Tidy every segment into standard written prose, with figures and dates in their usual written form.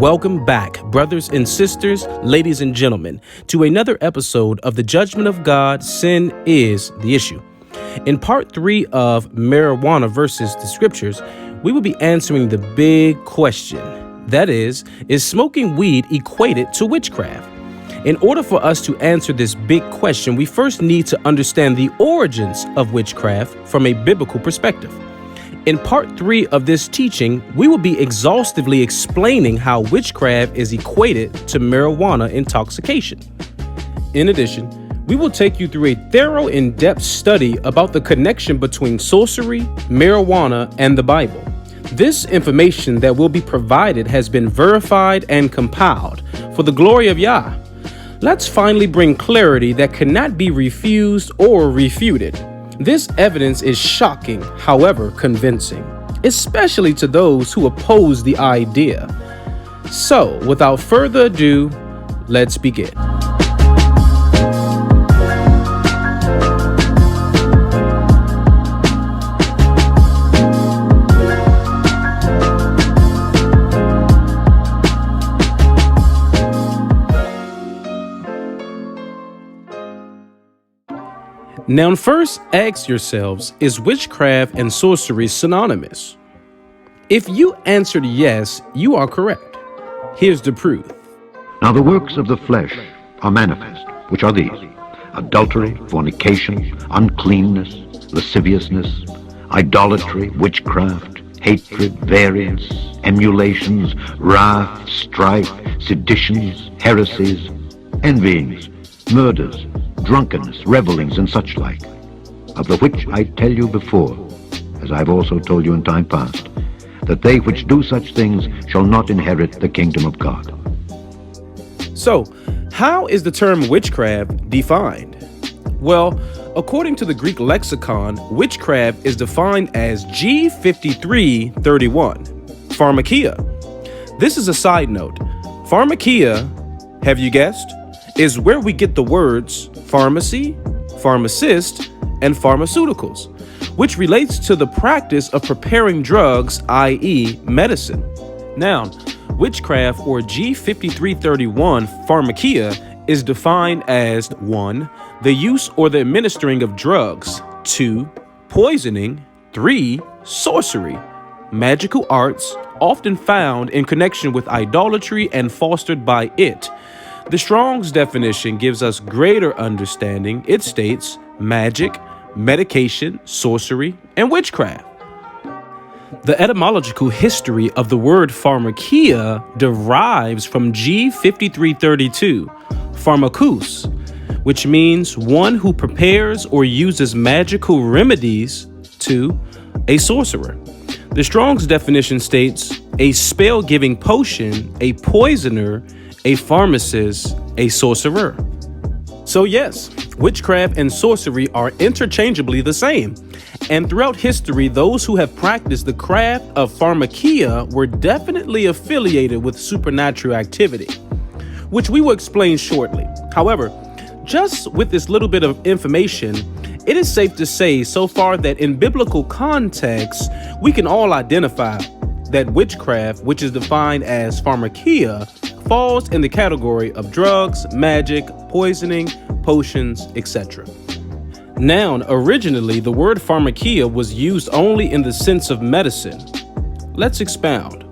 Welcome back, brothers and sisters, ladies and gentlemen, to another episode of the Judgment of God, Sin is the Issue. In part 3 of Marijuana versus the Scriptures, we will be answering the big question. That is smoking weed equated to witchcraft? In order for us to answer this big question, we first need to understand the origins of witchcraft from a biblical perspective. In part 3 of this teaching, we will be exhaustively explaining how witchcraft is equated to marijuana intoxication. In addition, we will take you through a thorough, in-depth study about the connection between sorcery, marijuana, and the Bible. This information that will be provided has been verified and compiled for the glory of Yah. Let's finally bring clarity that cannot be refused or refuted. This evidence is shocking, however convincing, especially to those who oppose the idea. So, without further ado, let's begin. Now, first ask yourselves, is witchcraft and sorcery synonymous? If you answered yes, you are correct. Here's the proof. Now the works of the flesh are manifest, which are these: adultery, fornication, uncleanness, lasciviousness, idolatry, witchcraft, hatred, variance, emulations, wrath, strife, seditions, heresies, envyings, murders, drunkenness, revelings, and such like, of the which I tell you before, as I have also told you in time past, that they which do such things shall not inherit the kingdom of God. So, how is the term witchcraft defined? Well, according to the Greek lexicon, witchcraft is defined as G5331, pharmakia. This is a side note. Pharmakia, have you guessed, is where we get the words pharmacy, pharmacist, and pharmaceuticals, which relates to the practice of preparing drugs, i.e. medicine. Now, witchcraft, or G5331 pharmakia, is defined as 1. The use or the administering of drugs, 2. Poisoning, 3. Sorcery, magical arts, often found in connection with idolatry and fostered by it. The Strong's definition gives us greater understanding. It states magic, medication, sorcery, and witchcraft. The etymological history of the word pharmakia derives from G5332, pharmakus, which means one who prepares or uses magical remedies, to a sorcerer. The Strong's definition states a spell-giving potion, a poisoner, a pharmacist, a sorcerer. So yes, witchcraft and sorcery are interchangeably the same. And throughout history, those who have practiced the craft of pharmakia were definitely affiliated with supernatural activity, which we will explain shortly. However, just with this little bit of information, it is safe to say so far that in biblical context, we can all identify that witchcraft, which is defined as pharmakia, falls in the category of drugs, magic, poisoning, potions, etc. Now, originally, the word pharmakia was used only in the sense of medicine. Let's expound.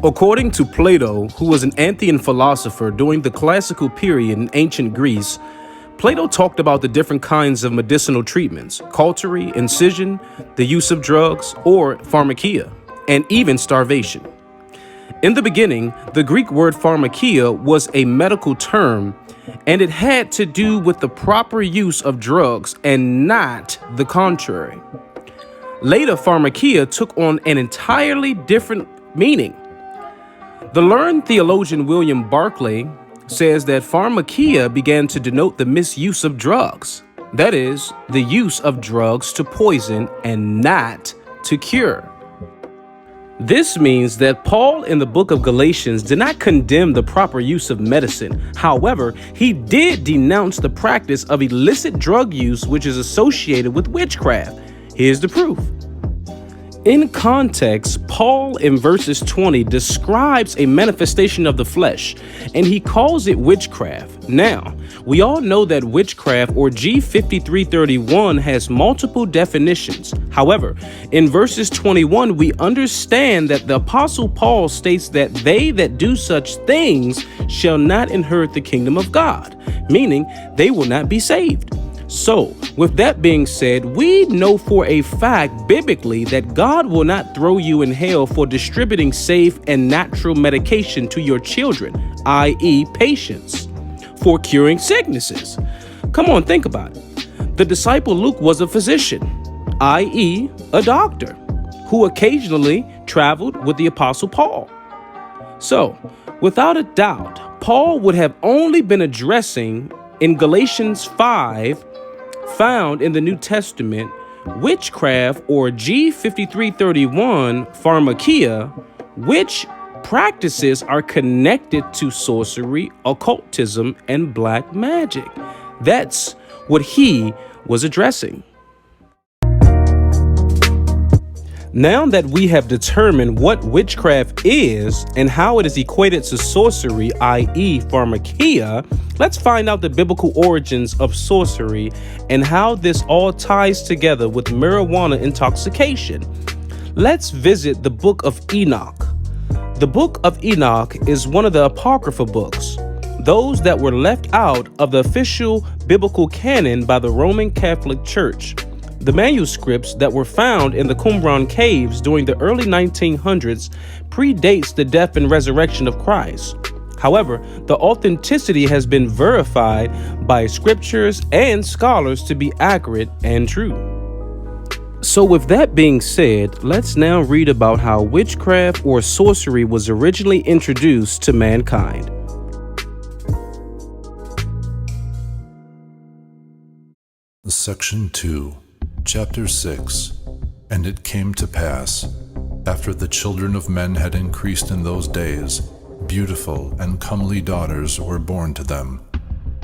According to Plato, who was an Athenian philosopher during the classical period in ancient Greece, Plato talked about the different kinds of medicinal treatments: cautery, incision, the use of drugs, or pharmakia, and even starvation. In the beginning, the Greek word pharmakia was a medical term, and it had to do with the proper use of drugs and not the contrary. Later, pharmakia took on an entirely different meaning. The learned theologian William Barclay says that pharmakia began to denote the misuse of drugs, that is, the use of drugs to poison and not to cure. This means that Paul in the book of Galatians did not condemn the proper use of medicine. However, he did denounce the practice of illicit drug use, which is associated with witchcraft. Here's the proof. In context, Paul in verses 20 describes a manifestation of the flesh, and he calls it witchcraft. Now, we all know that witchcraft, or G5331, has multiple definitions. However, in verses 21, we understand that the Apostle Paul states that they that do such things shall not inherit the kingdom of God, meaning they will not be saved. So, with that being said, we know for a fact biblically that God will not throw you in hell for distributing safe and natural medication to your children, i.e. patients, for curing sicknesses. Come on, think about it. The disciple Luke was a physician, i.e. a doctor, who occasionally traveled with the Apostle Paul. So, without a doubt, Paul would have only been addressing in Galatians 5, found in the New Testament, witchcraft, or G5331 pharmakia, which practices are connected to sorcery, occultism, and black magic. That's what he was addressing. Now that we have determined what witchcraft is and how it is equated to sorcery, i.e. pharmakia, let's find out the biblical origins of sorcery and how this all ties together with marijuana intoxication. Let's visit the book of Enoch. The book of Enoch is one of the apocrypha books, those that were left out of the official biblical canon by the Roman Catholic Church. The manuscripts that were found in the Qumran caves during the early 1900s predates the death and resurrection of Christ. However, the authenticity has been verified by scriptures and scholars to be accurate and true. So with that being said, let's now read about how witchcraft or sorcery was originally introduced to mankind. Section 2, Chapter 6. And it came to pass, after the children of men had increased in those days, beautiful and comely daughters were born to them.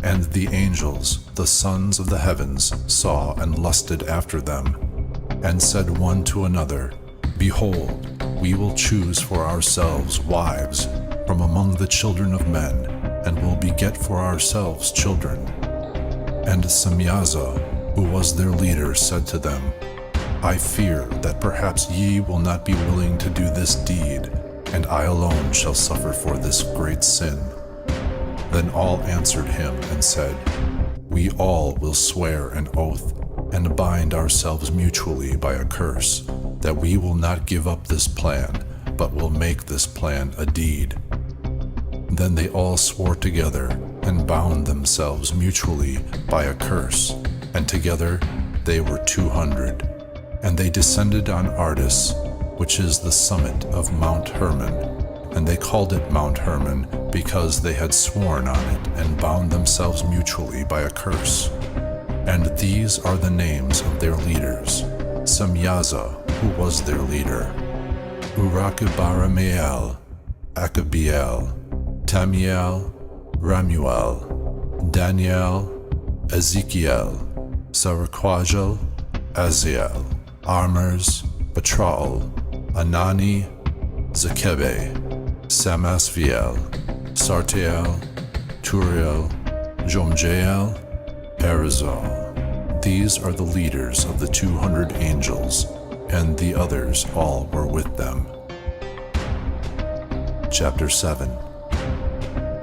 And the angels, the sons of the heavens, saw and lusted after them, and said one to another, Behold, we will choose for ourselves wives from among the children of men, and will beget for ourselves children. And Semyaza, who was their leader, said to them, I fear that perhaps ye will not be willing to do this deed, and I alone shall suffer for this great sin. Then all answered him and said, We all will swear an oath, and bind ourselves mutually by a curse, that we will not give up this plan, but will make this plan a deed. Then they all swore together, and bound themselves mutually by a curse, and together they were 200. And they descended on Ardis, which is the summit of Mount Hermon, and they called it Mount Hermon because they had sworn on it and bound themselves mutually by a curse. And these are the names of their leaders: Semyaza, who was their leader, Urakibarameel, Akabiel, Tamiel, Ramuel, Daniel, Ezekiel, Saraquajal, Aziel, Armers, Batrael, Anani, Zakebe, Samasviel, Sartiel, Turiel, Jomjael, Arizal. These are the leaders of the 200 angels, and the others all were with them. Chapter 7.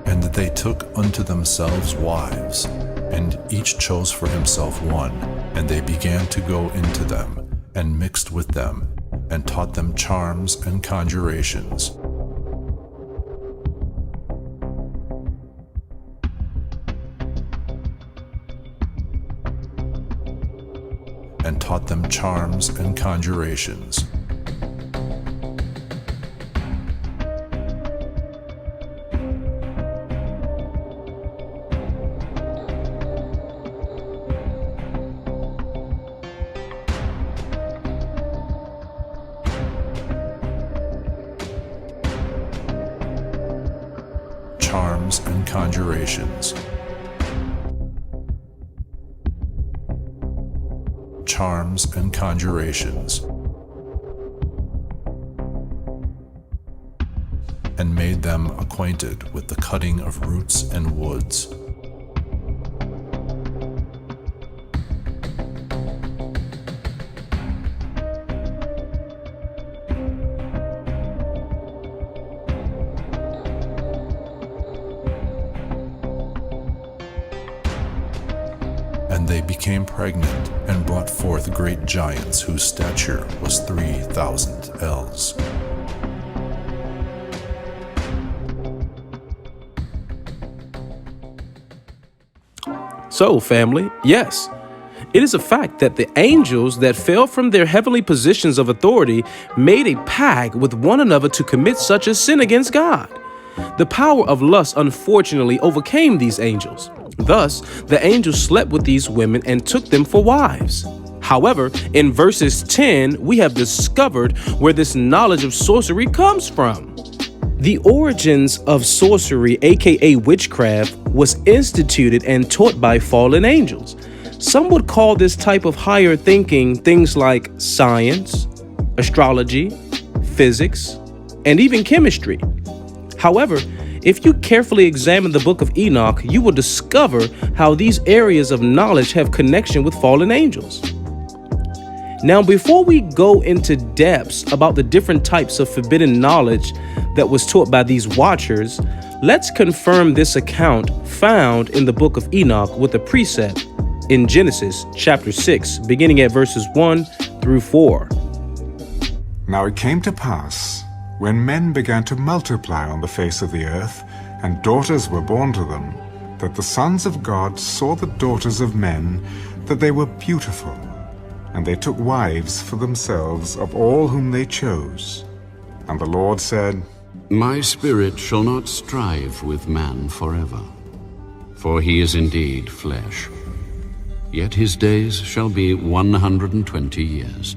And they took unto themselves wives, and each chose for himself one, and they began to go into them, and mixed with them, and taught them charms and conjurations. And taught them charms and conjurations. Charms and conjurations. Charms and conjurations. and made them acquainted with the cutting of roots and woods. And they became pregnant and brought forth great giants whose stature was 3,000 ells. So, family, yes, it is a fact that the angels that fell from their heavenly positions of authority made a pact with one another to commit such a sin against God. The power of lust unfortunately overcame these angels. Thus, the angels slept with these women and took them for wives. However, in verses 10, we have discovered where this knowledge of sorcery comes from. The origins of sorcery, aka witchcraft, was instituted and taught by fallen angels. Some would call this type of higher thinking things like science, astrology, physics, and even chemistry. However, if you carefully examine the book of Enoch, you will discover how these areas of knowledge have connection with fallen angels. Now, before we go into depths about the different types of forbidden knowledge that was taught by these watchers, let's confirm this account found in the book of Enoch with a precept in Genesis chapter 6, beginning at verses 1 through 4. Now it came to pass, when men began to multiply on the face of the earth, and daughters were born to them, that the sons of God saw the daughters of men, that they were beautiful, and they took wives for themselves of all whom they chose. And the Lord said, My spirit shall not strive with man forever, for he is indeed flesh. Yet his days shall be 120 years.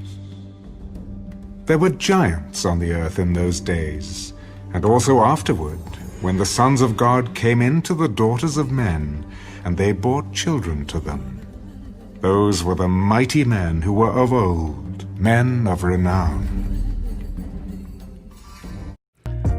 There were giants on the earth in those days, and also afterward, when the sons of God came into the daughters of men, and they bore children to them. Those were the mighty men who were of old, men of renown.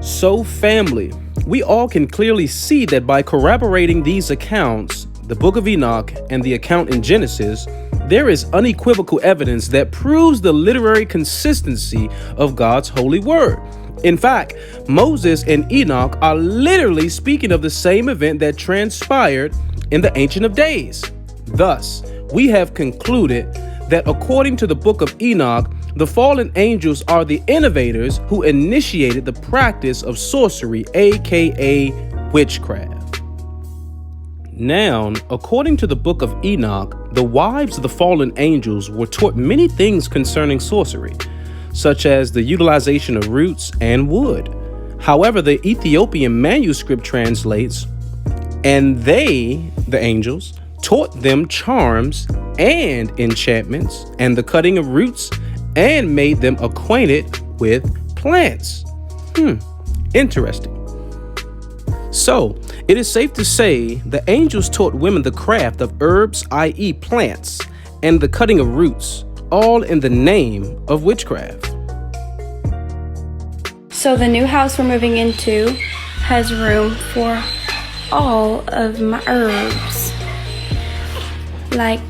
So, family, we all can clearly see that by corroborating these accounts, the book of Enoch and the account in Genesis, there is unequivocal evidence that proves the literary consistency of God's holy word. In fact, Moses and Enoch are literally speaking of the same event that transpired in the Ancient of Days. Thus, we have concluded that according to the book of Enoch, the fallen angels are the innovators who initiated the practice of sorcery, aka witchcraft. Now, according to the book of Enoch, the wives of the fallen angels were taught many things concerning sorcery, such as the utilization of roots and wood. However, the Ethiopian manuscript translates, and they, the angels, taught them charms and enchantments and the cutting of roots and made them acquainted with plants. Interesting. So, it is safe to say the angels taught women the craft of herbs, i.e. plants, and the cutting of roots, all in the name of witchcraft. So the new house we're moving into has room for all of my herbs. Like,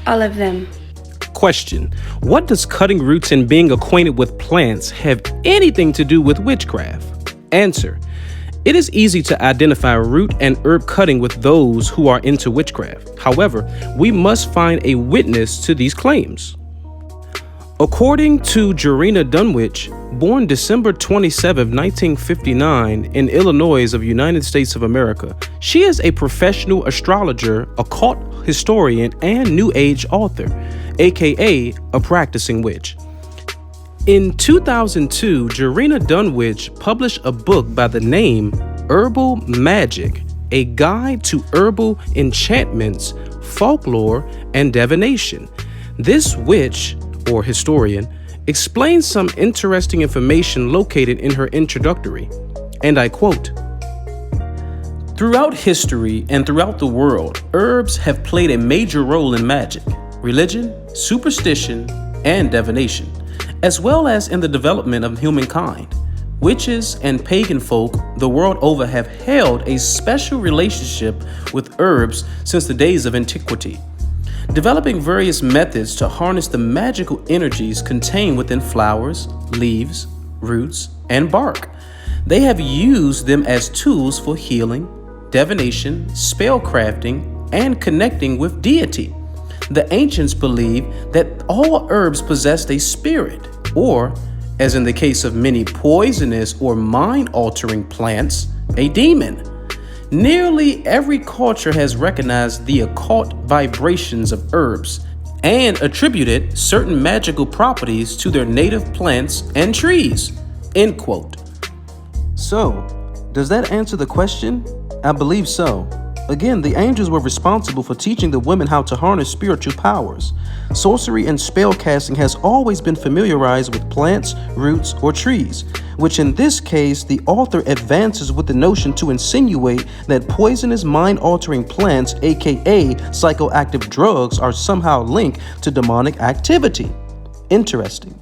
all of them. Question: what does cutting roots and being acquainted with plants have anything to do with witchcraft? Answer: it is easy to identify root and herb cutting with those who are into witchcraft. However, we must find a witness to these claims. According to Jarena Dunwich, born December 27, 1959 in Illinois of United States of America, she is a professional astrologer, occult historian, and New Age author, aka a practicing witch. In 2002, Jarena Dunwich published a book by the name Herbal Magick, a guide to herbal enchantments, folklore, and divination. This witch, or historian, explains some interesting information located in her introductory, and I quote, "Throughout history and throughout the world, herbs have played a major role in magic, religion, superstition, and divination, as well as in the development of humankind. Witches and pagan folk the world over have held a special relationship with herbs since the days of antiquity, developing various methods to harness the magical energies contained within flowers, leaves, roots, and bark. They have used them as tools for healing, divination, spellcrafting, and connecting with Deity. The ancients believed that all herbs possessed a spirit, or, as in the case of many poisonous or mind-altering plants, a demon. Nearly every culture has recognized the occult vibrations of herbs and attributed certain magical properties to their native plants and trees. End quote. So, does that answer the question? I believe so. Again, the angels were responsible for teaching the women how to harness spiritual powers. Sorcery and spellcasting has always been familiarized with plants, roots, or trees, which in this case, the author advances with the notion to insinuate that poisonous mind-altering plants, aka psychoactive drugs, are somehow linked to demonic activity. Interesting.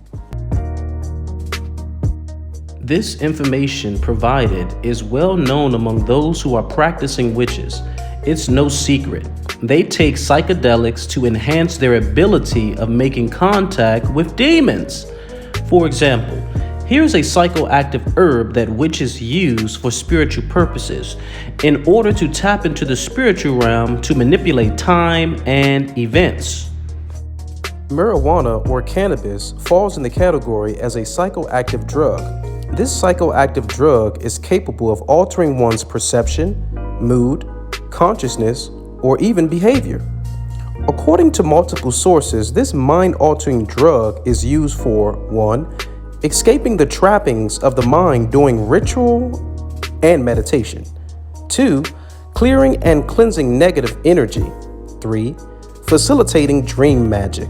This information provided is well known among those who are practicing witches. It's no secret. They take psychedelics to enhance their ability of making contact with demons. For example, here's a psychoactive herb that witches use for spiritual purposes in order to tap into the spiritual realm to manipulate time and events. Marijuana or cannabis falls in the category as a psychoactive drug. This psychoactive drug is capable of altering one's perception, mood, consciousness, or even behavior. According to multiple sources, this mind-altering drug is used for 1. Escaping the trappings of the mind during ritual and meditation. 2. Clearing and cleansing negative energy. 3. Facilitating dream magic.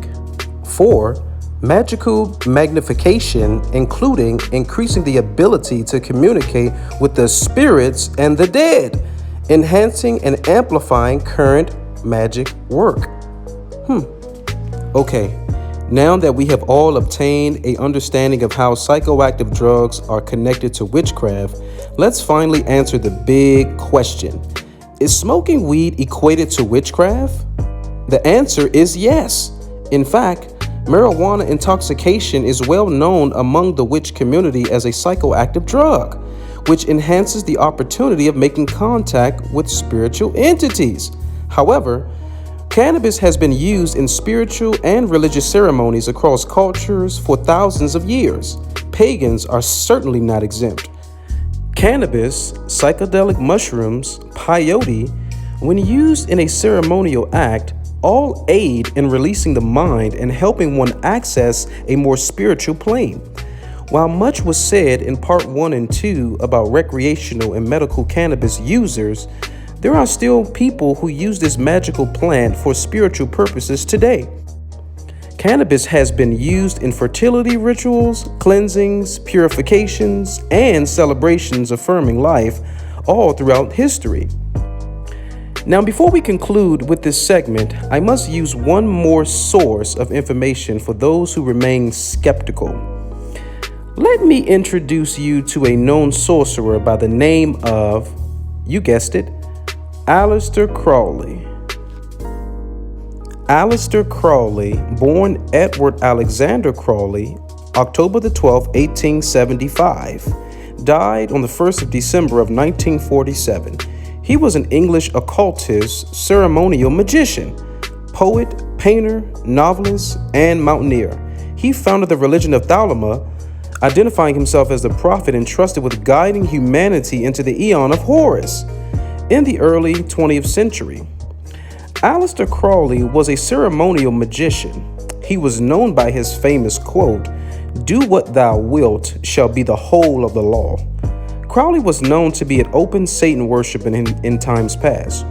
4. Magical magnification, including increasing the ability to communicate with the spirits and the dead, enhancing and amplifying current magic work. Okay, now that we have all obtained an understanding of how psychoactive drugs are connected to witchcraft, let's finally answer the big question. Is smoking weed equated to witchcraft? The answer is yes. In fact, marijuana intoxication is well known among the witch community as a psychoactive drug, which enhances the opportunity of making contact with spiritual entities. However, cannabis has been used in spiritual and religious ceremonies across cultures for thousands of years. Pagans are certainly not exempt. Cannabis, psychedelic mushrooms, peyote, when used in a ceremonial act, all aid in releasing the mind and helping one access a more spiritual plane. While much was said in part 1 and 2 about recreational and medical cannabis users, there are still people who use this magical plant for spiritual purposes today. Cannabis has been used in fertility rituals, cleansings, purifications, and celebrations affirming life all throughout history. Now, before we conclude with this segment, I must use one more source of information for those who remain skeptical. Let me introduce you to a known sorcerer by the name of, you guessed it, Aleister Crowley. Aleister Crowley, born Edward Alexander Crowley, October the 12th, 1875, died on the 1st of December of 1947. He was an English occultist, ceremonial magician, poet, painter, novelist, and mountaineer. He founded the religion of Thelema, identifying himself as the prophet entrusted with guiding humanity into the Aeon of Horus in the early 20th century. Aleister Crowley was a ceremonial magician. He was known by his famous quote, "Do what thou wilt shall be the whole of the law." Crowley was known to be an open Satan worshiper in times past,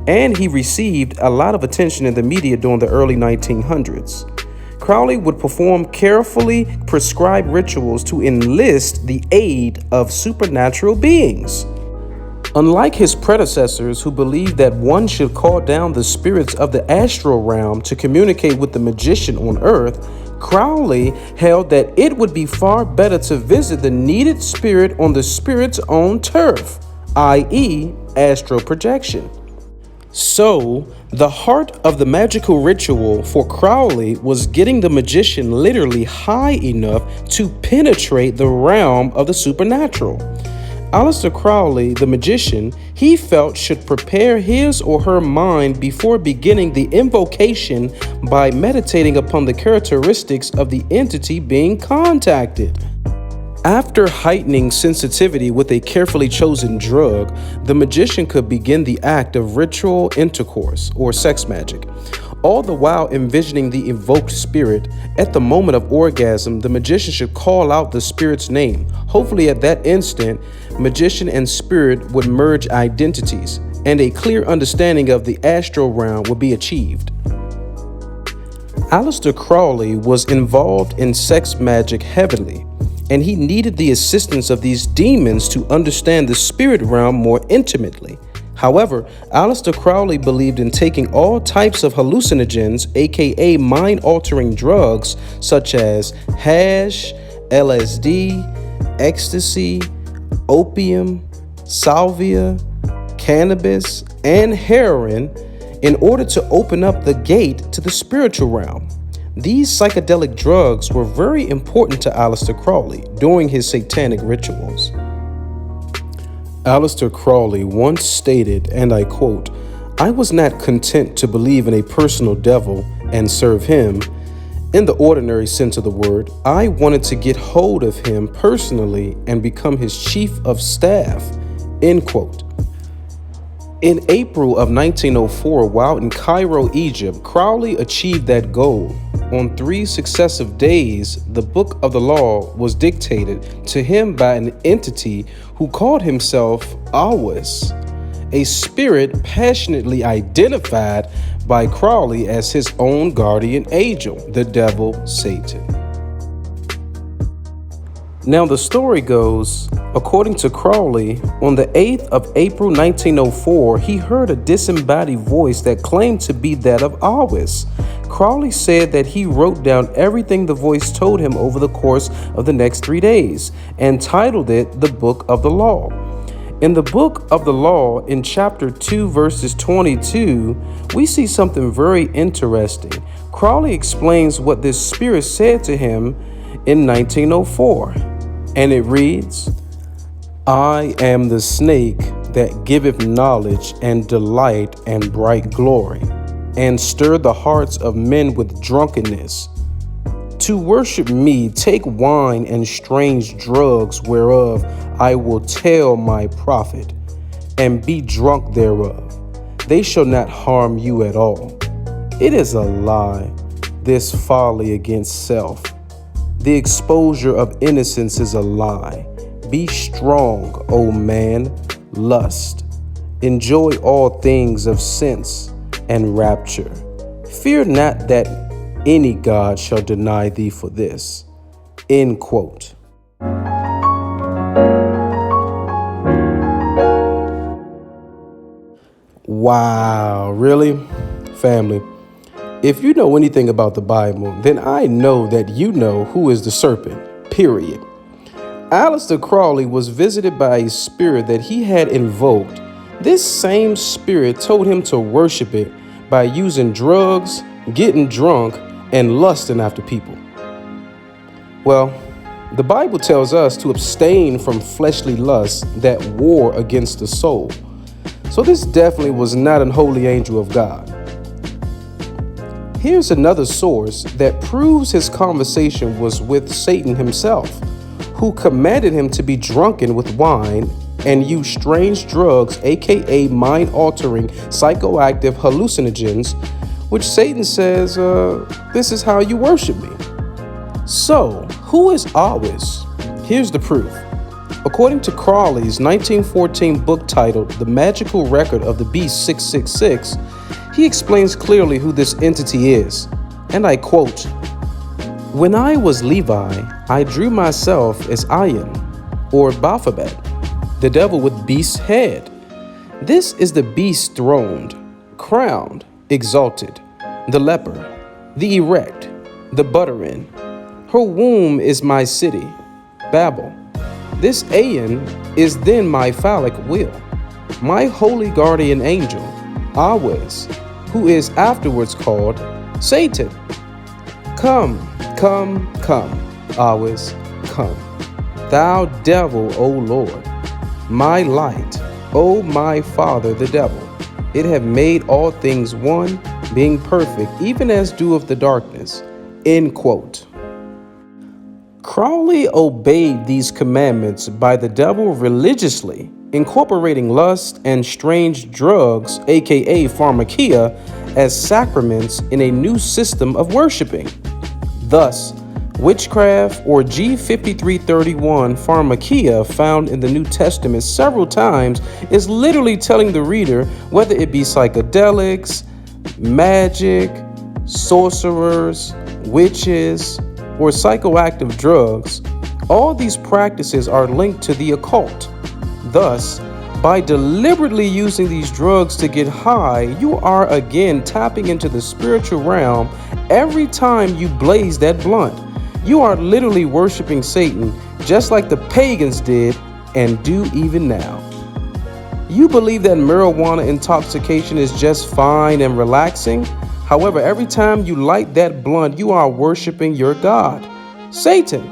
and he received a lot of attention in the media during the early 1900s. Crowley would perform carefully prescribed rituals to enlist the aid of supernatural beings. Unlike his predecessors who believed that one should call down the spirits of the astral realm to communicate with the magician on earth, Crowley held that it would be far better to visit the needed spirit on the spirit's own turf, i.e., astral projection. So, the heart of the magical ritual for Crowley was getting the magician literally high enough to penetrate the realm of the supernatural. Aleister Crowley, the magician, he felt should prepare his or her mind before beginning the invocation by meditating upon the characteristics of the entity being contacted. After heightening sensitivity with a carefully chosen drug, the magician could begin the act of ritual intercourse or sex magic. All the while envisioning the evoked spirit, at the moment of orgasm, the magician should call out the spirit's name. Hopefully at that instant, magician and spirit would merge identities, and a clear understanding of the astral realm would be achieved. Aleister Crowley was involved in sex magic heavily, and he needed the assistance of these demons to understand the spirit realm more intimately. However, Aleister Crowley believed in taking all types of hallucinogens, aka mind-altering drugs, such as hash, LSD, ecstasy, opium, salvia, cannabis, and heroin in order to open up the gate to the spiritual realm. These psychedelic drugs were very important to Aleister Crowley during his satanic rituals. Aleister Crowley once stated, and I quote, "I was not content to believe in a personal devil and serve him. In the ordinary sense of the word, I wanted to get hold of him personally and become his chief of staff," end quote. In April of 1904, while in Cairo, Egypt, Crowley achieved that goal. On 3 successive days, the Book of the Law was dictated to him by an entity who called himself Awis, a spirit passionately identified by Crowley as his own guardian angel, the devil Satan. Now the story goes, according to Crowley, on the 8th of April 1904, he heard a disembodied voice that claimed to be that of Awis. Crowley said that he wrote down everything the voice told him over the course of the next 3 days and titled it the Book of the Law. In the Book of the Law, in chapter 2, verses 22, we see something very interesting. Crowley explains what this spirit said to him in 1904, and it reads, "I am the snake that giveth knowledge and delight and bright glory, and stir the hearts of men with drunkenness. To worship me, take wine and strange drugs, whereof I will tell my prophet, and be drunk thereof. They shall not harm you at all. It is a lie, this folly against self. The exposure of innocence is a lie. Be strong, O man, lust. Enjoy all things of sense and rapture. Fear not that any God shall deny thee for this." End quote. Wow, really? Family, if you know anything about the Bible, then I know that you know who is the serpent, period. Aleister Crowley was visited by a spirit that he had invoked. This same spirit told him to worship it by using drugs, getting drunk, and lusting after people. Well, the Bible tells us to abstain from fleshly lusts that war against the soul. So this definitely was not an holy angel of God. Here's another source that proves his conversation was with Satan himself, who commanded him to be drunken with wine and use strange drugs, aka mind-altering psychoactive hallucinogens, which Satan says, this is how you worship me. So, who is Awis? Here's the proof. According to Crowley's 1914 book titled The Magical Record of the Beast 666, he explains clearly who this entity is, and I quote, "When I was Levi, I drew myself as Ion, or Baphomet, the devil with beast's head. This is the beast throned, crowned, exalted, the leper, the erect, the buttering. Her womb is my city, Babel. This Aeon is then my phallic will, my holy guardian angel, Awes, who is afterwards called Satan. Come, come, come, Awes, come. Thou devil, O Lord, my light, O my father the devil. It have made all things one, being perfect, even as doeth the darkness. End quote. Crowley obeyed these commandments by the devil religiously, incorporating lust and strange drugs, aka pharmakia, as sacraments in a new system of worshiping. Thus, witchcraft, or G5331 pharmakia, found in the New Testament several times, is literally telling the reader whether it be psychedelics, magic, sorcerers, witches, or psychoactive drugs. All these practices are linked to the occult. Thus, by deliberately using these drugs to get high, you are again tapping into the spiritual realm every time you blaze that blunt. You are literally worshiping Satan, just like the pagans did and do even now. You believe that marijuana intoxication is just fine and relaxing. However, every time you light that blunt, you are worshiping your God, Satan.